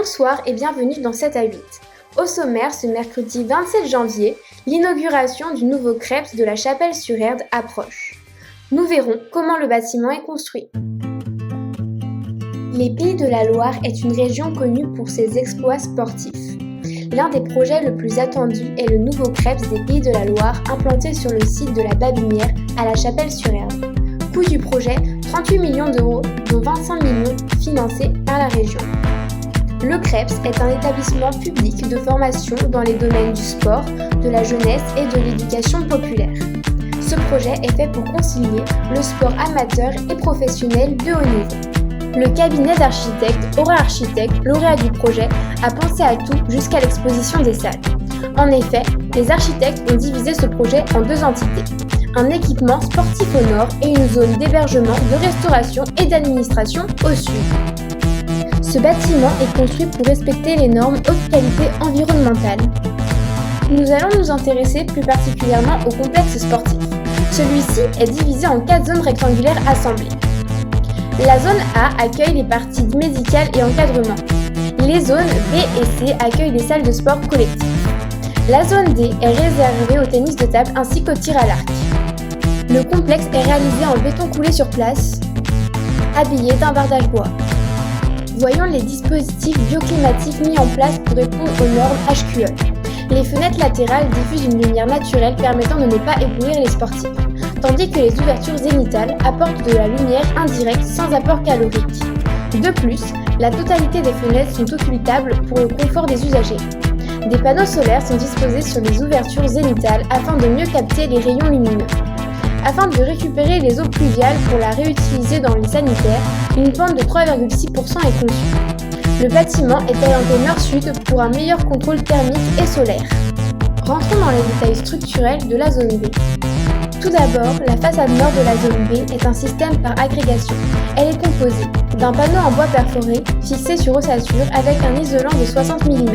Bonsoir et bienvenue dans 7 à 8. Au sommaire, ce mercredi 27 janvier, l'inauguration du nouveau Creps de la Chapelle-sur-Erdre approche. Nous verrons comment le bâtiment est construit. Les Pays de la Loire est une région connue pour ses exploits sportifs. L'un des projets le plus attendus est le nouveau Creps des Pays de la Loire implanté sur le site de la Babinière à la Chapelle-sur-Erdre. Coût du projet, 38 millions d'euros, dont 25 millions financés par la région. Le Creps est un établissement public de formation dans les domaines du sport, de la jeunesse et de l'éducation populaire. Ce projet est fait pour concilier le sport amateur et professionnel de haut niveau. Le cabinet d'architectes Aura Architectes, lauréat du projet, a pensé à tout jusqu'à l'exposition des salles. En effet, les architectes ont divisé ce projet en deux entités. Un équipement sportif au nord et une zone d'hébergement, de restauration et d'administration au sud. Ce bâtiment est construit pour respecter les normes haute qualité environnementale. Nous allons nous intéresser plus particulièrement au complexe sportif. Celui-ci est divisé en 4 zones rectangulaires assemblées. La zone A accueille les parties médicales et encadrement. Les zones B et C accueillent les salles de sport collectives. La zone D est réservée au tennis de table ainsi qu'au tir à l'arc. Le complexe est réalisé en béton coulé sur place, habillé d'un bardage bois. Voyons les dispositifs bioclimatiques mis en place pour répondre aux normes HQE. Les fenêtres latérales diffusent une lumière naturelle permettant de ne pas éblouir les sportifs, tandis que les ouvertures zénithales apportent de la lumière indirecte sans apport calorique. De plus, la totalité des fenêtres sont occultables pour le confort des usagers. Des panneaux solaires sont disposés sur les ouvertures zénithales afin de mieux capter les rayons lumineux. Afin de récupérer les eaux pluviales pour la réutiliser dans les sanitaires, une pente de 3,6% est conçue. Le bâtiment est orienté nord-sud pour un meilleur contrôle thermique et solaire. Rentrons dans les détails structurels de la zone B. Tout d'abord, la façade nord de la zone B est un système par agrégation. Elle est composée d'un panneau en bois perforé fixé sur ossature avec un isolant de 60 mm,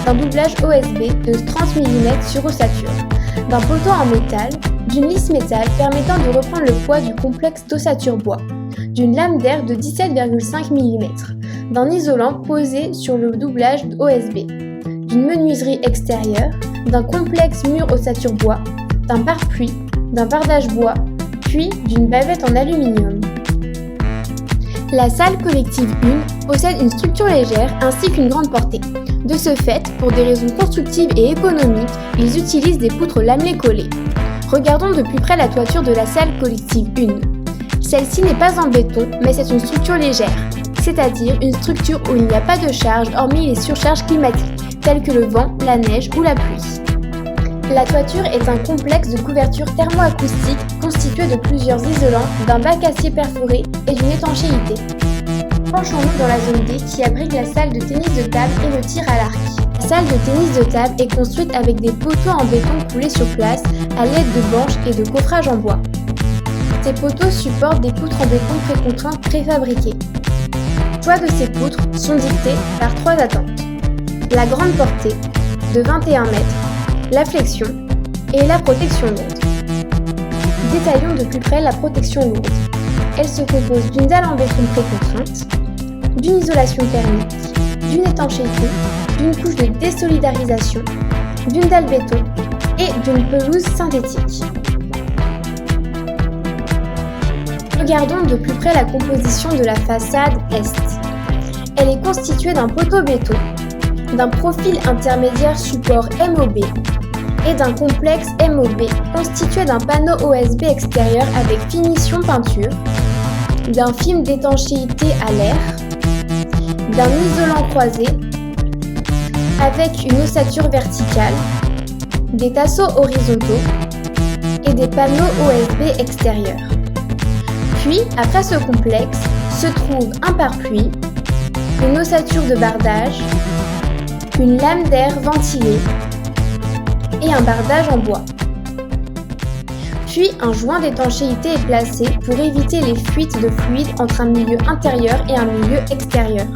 d'un doublage OSB de 30 mm sur ossature, d'un poteau en métal, d'une lisse métal permettant de reprendre le poids du complexe d'ossature bois, d'une lame d'air de 17,5 mm, d'un isolant posé sur le doublage OSB, d'une menuiserie extérieure, d'un complexe mur ossature bois, d'un pare-pluie, d'un bardage bois, puis d'une bavette en aluminium. La salle collective 1 possède une structure légère ainsi qu'une grande portée. De ce fait, pour des raisons constructives et économiques, ils utilisent des poutres lamelées collées. Regardons de plus près la toiture de la salle collective 1. Celle-ci n'est pas en béton, mais c'est une structure légère, c'est-à-dire une structure où il n'y a pas de charge hormis les surcharges climatiques, telles que le vent, la neige ou la pluie. La toiture est un complexe de couverture thermoacoustique constitué de plusieurs isolants, d'un bac acier perforé et d'une étanchéité. Penchons-nous dans la zone D qui abrite la salle de tennis de table et le tir à l'arc. La salle de tennis de table est construite avec des poteaux en béton coulés sur place à l'aide de banches et de coffrages en bois. Ces poteaux supportent des poutres en béton précontraintes préfabriquées. Les choix de ces poutres sont dictés par 3 attentes. La grande portée, de 21 mètres, la flexion et la protection lourde. Détaillons de plus près la protection lourde. Elle se compose d'une dalle en béton précontrainte, d'une isolation thermique, d'une étanchéité, d'une couche de désolidarisation, d'une dalle béton et d'une pelouse synthétique. Regardons de plus près la composition de la façade est. Elle est constituée d'un poteau béton, d'un profil intermédiaire support MOB et d'un complexe MOB constitué d'un panneau OSB extérieur avec finition peinture, d'un film d'étanchéité à l'air, d'un isolant croisé avec une ossature verticale, des tasseaux horizontaux et des panneaux OSB extérieurs. Puis, après ce complexe, se trouve un pare-pluie, une ossature de bardage, une lame d'air ventilée et un bardage en bois. Puis un joint d'étanchéité est placé pour éviter les fuites de fluide entre un milieu intérieur et un milieu extérieur.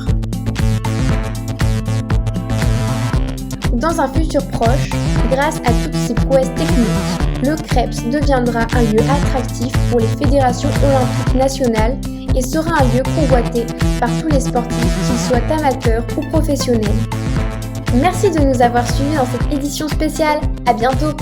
Dans un futur proche, grâce à toutes ces prouesses techniques, le Creps deviendra un lieu attractif pour les fédérations olympiques nationales et sera un lieu convoité par tous les sportifs, qu'ils soient amateurs ou professionnels. Merci de nous avoir suivis dans cette édition spéciale. À bientôt!